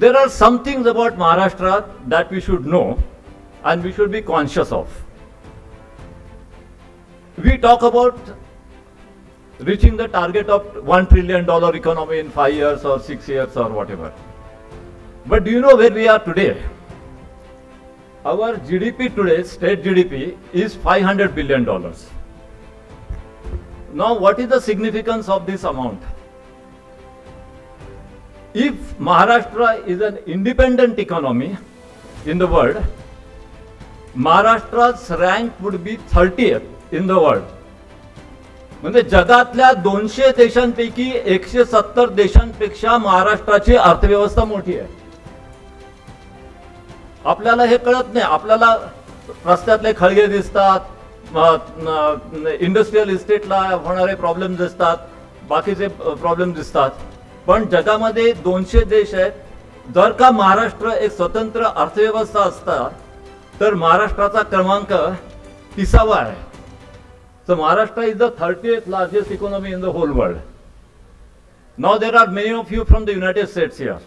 there are some things about Maharashtra that we should know and we should be conscious of. We talk about reaching the target of $1 trillion economy in 5 years or 6 years or whatever. But do you know where we are today? Our GDP today, state GDP, is $500 billion. Now, what is the significance of this amount? If Maharashtra is an independent economy in the world, Maharashtra's rank would be 30th in the world. म्हणजे जगातल्या 200 देशांपैकी 170 देशांपेक्षा महाराष्ट्राची अर्थव्यवस्था मोठी आहे. आपल्याला हे कळत नाही. आपल्याला रस्त्यातले खळगे दिसतात, इंडस्ट्रियल इस्टेटला होणारे प्रॉब्लेम दिसतात, बाकीचे प्रॉब्लेम दिसतात. पण जगामध्ये 200 देश आहेत. जर का महाराष्ट्र एक स्वतंत्र अर्थव्यवस्था असता तर महाराष्ट्राचा क्रमांक 30वा आहे. So Maharashtra is the 30th largest economy in the whole world. Now there are many of you from the United States here.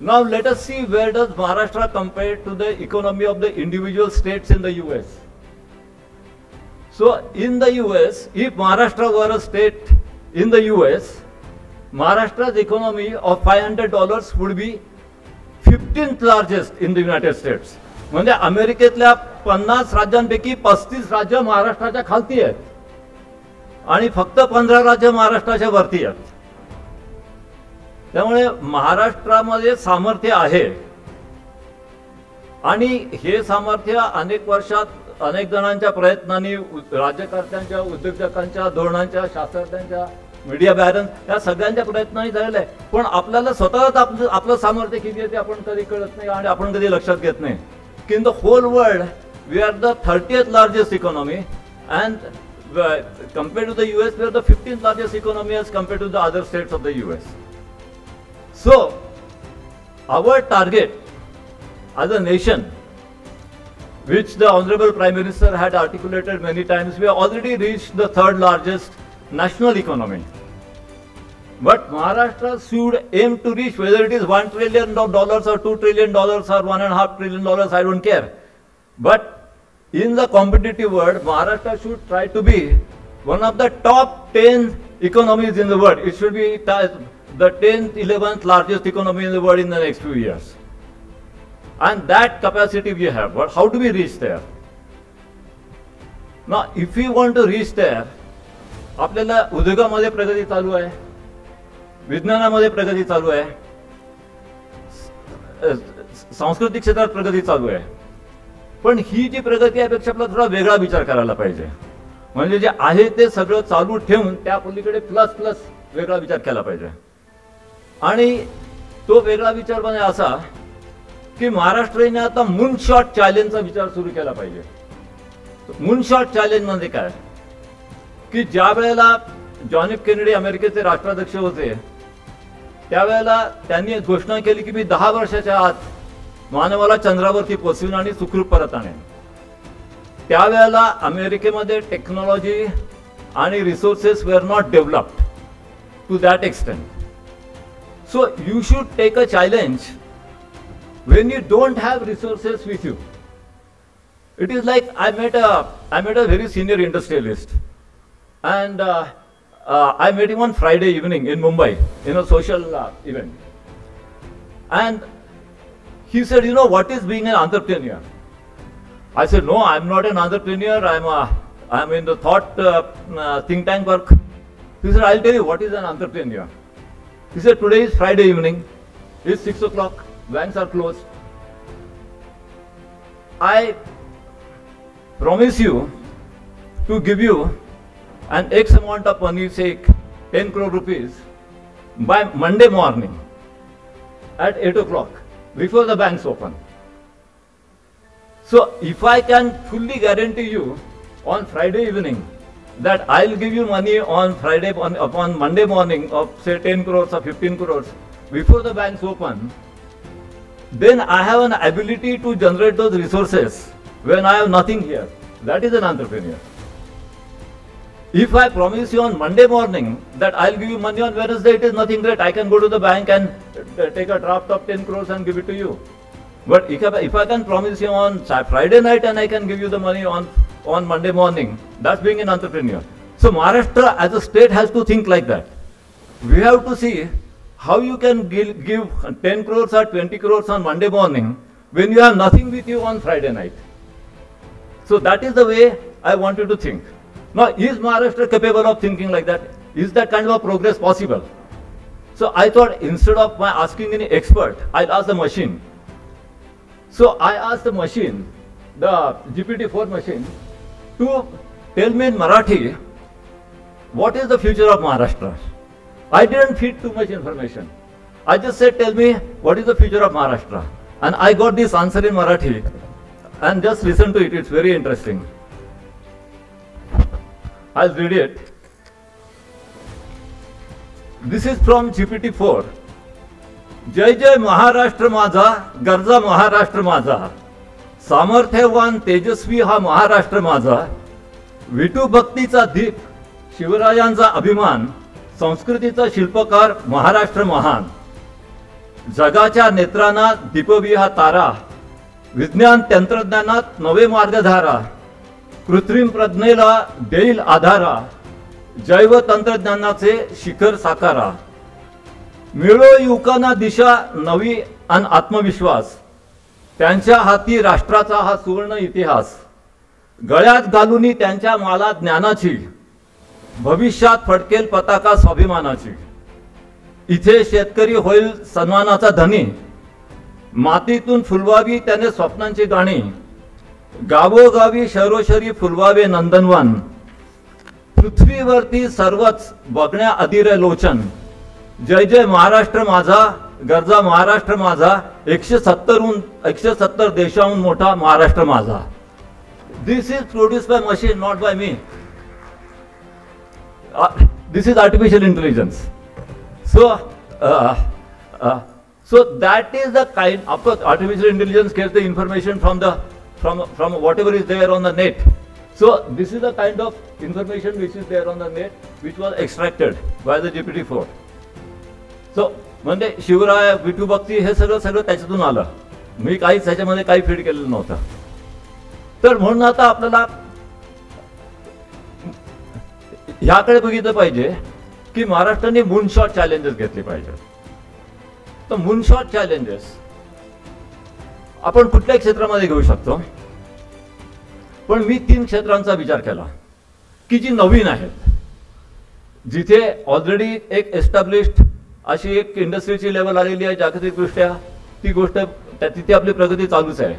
Now let us see where does Maharashtra compare to the economy of the individual states in the US. So in the US, if Maharashtra were a state in the US, Maharashtra's economy of $500 would be 15th largest in the United States. म्हणजे अमेरिकेतल्या 50 राज्यांपैकी 35 राज्य महाराष्ट्राच्या खालती आहेत आणि फक्त 15 राज्य महाराष्ट्राच्या वरती आहेत. त्यामुळे महाराष्ट्रामध्ये सामर्थ्य आहे आणि हे सामर्थ्य अनेक वर्षात अनेक जणांच्या प्रयत्नांनी, राज्यकर्त्यांच्या, उद्योजकांच्या, धोरणांच्या, शास्त्रज्ञांच्या, मीडिया बॅरन्स या सगळ्यांच्या प्रयत्नांनी झालेलं आहे. पण आपल्याला स्वतःच आपलं सामर्थ्य किती आहे ते आपण कधी कळत नाही आणि आपण कधी लक्षात घेत नाही. In the whole world, we are the 30th largest economy, and compared to the US, we are the 15th largest economy as compared to the other states of the US. So, our target as a nation, which the Honorable Prime Minister had articulated many times, we have already reached the 3rd largest national economy. But Maharashtra should aim to reach, whether it is $1 trillion or $2 trillion or $1.5 trillion, I don't care. But in the competitive world, Maharashtra should try to be one of the top 10 economies in the world. It should be the 10th, 11th largest economy in the world in the next few years. And that capacity we have. But how do we reach there? Now, if we want to reach there, आपल्याला उद्योगामध्ये प्रगती चालू आहे, विज्ञानामध्ये प्रगती चालू आहे, सांस्कृतिक क्षेत्रात प्रगती चालू आहे. पण ही जी प्रगती आहे त्यापेक्षा आपल्याला थोडा वेगळा विचार करायला पाहिजे. म्हणजे जे आहे ते सगळं चालू ठेवून त्या पलीकडे प्लस प्लस वेगळा विचार केला पाहिजे. आणि तो वेगळा विचार म्हणजे असा की महाराष्ट्राने आता मूनशॉट चॅलेंजचा विचार सुरू केला पाहिजे. मूनशॉट चॅलेंज म्हणजे काय की ज्या वेळेला जॉन एफ केनेडी अमेरिकेचे राष्ट्राध्यक्ष होते त्यावेळेला त्यांनी घोषणा केली की मी 10 वर्षाच्या आत मानवाला चंद्रावरती पोहोचवीन आणि सुखरूप परत आणेन. त्यावेळेला अमेरिकेमध्ये टेक्नॉलॉजी आणि resources were not developed to that extent. So you should take a challenge when you don't have resources with you. It is like I met a very senior industrialist, and I met him on Friday evening in Mumbai in a social event, and he said, "You know what is being an entrepreneur?" I said, "No, I'm not an entrepreneur. I'm in the thought think tank work." He said, "I'll tell you what is an entrepreneur." He said, "Today is Friday evening. It's 6 o'clock. Banks are closed. I promise you to give you an X amount of money, say 10 crore rupees, by Monday morning at 8 o'clock before the banks open. So if I can fully guarantee you on Friday evening that I'll give you money on upon Monday morning of say 10 crores or 15 crores before the banks open, then I have an ability to generate those resources when I have nothing here. That is an entrepreneur. If I promise you on Monday morning that I'll give you money on Wednesday, it is nothing great. I can go to the bank and take a draft of 10 crores and give it to you. But if I can promise you on Friday night and I can give you the money on Monday morning, that's being an entrepreneur. So Maharashtra as a state has to think like that. We have to see how you can give 10 crores or 20 crores on Monday morning when you have nothing with you on Friday night. So that is the way I want you to think. Now, is Maharashtra capable of thinking like that? Is that kind of a progress possible? So I thought instead of my asking any expert, I'll ask the machine. So I asked the machine, the GPT-4 machine, to tell me in Marathi, what is the future of Maharashtra? I didn't feed too much information. I just said, tell me, what is the future of Maharashtra? And I got this answer in Marathi. And just listen to it, it's very interesting. I'll read it. This is from GPT-4. जय जय महाराष्ट्र माझा, गरजा महाराष्ट्र माझा, सामर्थ्यवान तेजस्वी हा महाराष्ट्र माझा, विठू भक्तीचा दीप, शिवरायांचा अभिमान, संस्कृतीचा शिल्पकार महाराष्ट्र महान, जगाच्या नेत्रांना दीपवी हा तारा, विज्ञान तंत्रज्ञानात नवे मार्गधारा, कृत्रिम प्रज्ञेला देईल आधारा, जैव तंत्रज्ञानाचे शिखर साकारा, मिळो युवकांना दिशा नवी आणि आत्मविश्वास, त्यांच्या हाती राष्ट्राचा हा सुवर्ण इतिहास, गळ्यात घालून त्यांच्या माला ज्ञानाची, भविष्यात फडकेल पताका स्वाभिमानाची, इथे शेतकरी होईल सन्मानाचा धनी, मातीतून फुलवावी त्याने स्वप्नांची गाणी, गावोगावी शहरोशरी फुलवावे नंदनवन, पृथ्वीवरती सर्वच बघण्या अधीर लोचन, जय जय महाराष्ट्र माझा, गरजा महाराष्ट्र माझा, 170 देशाहून मोठा महाराष्ट्र माझा. This is produced by machine, not by me. This is artificial intelligence. So that is the kind. Of course, artificial intelligence gets the information from whatever is there on the net. So this is the kind of information which is there on the net, which was extracted by the GPT-4. So म्हणजे शिवराय, विठू भक्ती हे सगळं त्याच्यातून आलं. मी काहीच त्याच्यामध्ये काही feed केलेलं नव्हतं. तर म्हणून आता आपल्याला ह्याकडे बघितलं पाहिजे की महाराष्ट्राने मूनशॉट चॅलेंजेस घेतले पाहिजे. तर मूनशॉट चॅलेंजेस आपण कुठल्याही क्षेत्रामध्ये घेऊ शकतो. पण मी 3 क्षेत्रांचा विचार केला की जी नवीन आहेत, जिथे ऑलरेडी एक एस्टॅब्लिश्ड अशी एक इंडस्ट्रीची लेवल आलेली आहे जागतिक दृष्ट्या, ती गोष्ट तिथे आपली प्रगती चालूच आहे.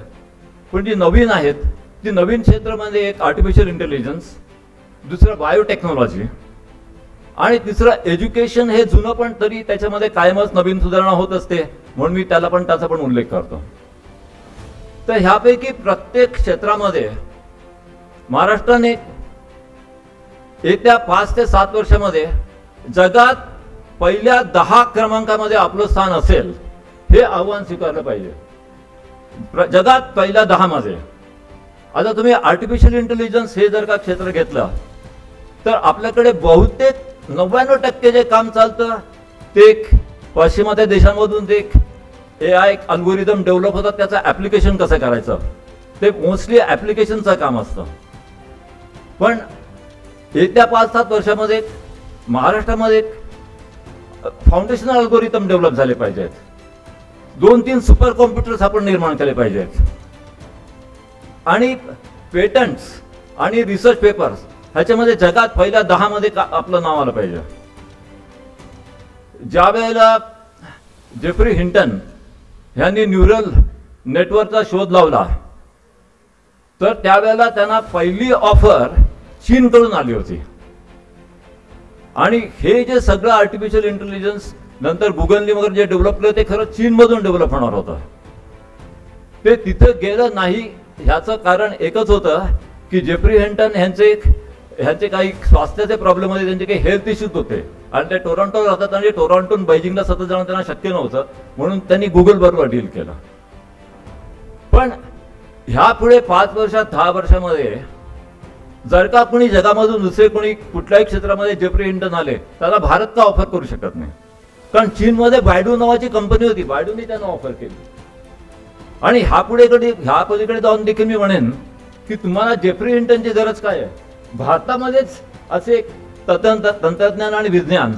पण जी नवीन आहेत, ती नवीन क्षेत्रामध्ये एक आर्टिफिशियल इंटेलिजन्स, दुसरं बायोटेक्नॉलॉजी आणि तिसरं एज्युकेशन. हे जुनं पण तरी त्याच्यामध्ये कायमच नवीन सुधारणा होत असते, म्हणून मी त्याचा पण उल्लेख करतो. तर ह्यापैकी प्रत्येक क्षेत्रामध्ये महाराष्ट्राने येत्या 5 ते 7 वर्षामध्ये जगात पहिल्या 10 क्रमांकामध्ये आपलं स्थान असेल, हे आव्हान स्वीकारलं पाहिजे. जगात पहिल्या 10 मध्ये. आता तुम्ही आर्टिफिशियल इंटेलिजन्स हे जर का क्षेत्र घेतलं तर आपल्याकडे बहुतेक 99% जे काम चालतं ते पश्चिमात्य देशांमधून ते AI अल्गोरिदम डेव्हलप होतात, त्याचं ऍप्लिकेशन कसं करायचं ते मोस्टली ऍप्लिकेशनचं काम असतं. पण येत्या 5-7 वर्षामध्ये महाराष्ट्रामध्ये फाउंडेशनल अल्गोरिदम डेव्हलप झाले पाहिजेत. 2-3 सुपर कॉम्प्युटर्स आपण निर्माण केले पाहिजेत. आणि पेटंट्स आणि रिसर्च पेपर्स ह्याच्यामध्ये जगात पहिल्या 10 मध्ये आपलं नाव आलं पाहिजे. ज्या वेळेला जेफ्री हिंटन यांनी न्यूरल नेटवर्कचा शोध लावला, तर त्यावेळेला त्यांना पहिली ऑफर चीनकडून आली होती. आणि हे जे सगळं आर्टिफिशियल इंटेलिजन्स नंतर गुगलने वगैरे जे डेव्हलप केलं ते खरं चीनमधून डेव्हलप होणार होतं. ते तिथं गेलं नाही. ह्याचं कारण एकच होतं की जेफ्री हिंटन ह्यांचे काही स्वास्थ्याचे प्रॉब्लेम होते, त्यांचे काही हेल्थ इश्यूज होते आणि ते टोरंटो राहतात आणि टोरंटोहून बेजिंगला सतत जाणं त्यांना शक्य नव्हतं, म्हणून त्यांनी गुगल बरोबर डील केलं. पण ह्या पुढे 5 वर्षात 10 वर्षामध्ये जर का कोणी जगामधून दुसरे कोणी कुठल्याही क्षेत्रामध्ये जेफ्री हिंटन आले, त्याला भारत का ऑफर करू शकत नाही. कारण चीनमध्ये बायडू नावाची कंपनी होती, बायडूने त्यांना ऑफर केली. आणि ह्या पलीकडे जाऊन देखील मी म्हणेन की तुम्हाला जेफ्री हिंटनची गरज काय आहे. भारतामध्येच असे तंत्रज्ञान आणि विज्ञान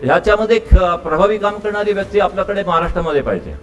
ह्याच्यामध्ये प्रभावी काम करणारी व्यक्ती आपल्याकडे महाराष्ट्रामध्ये पाहिजे.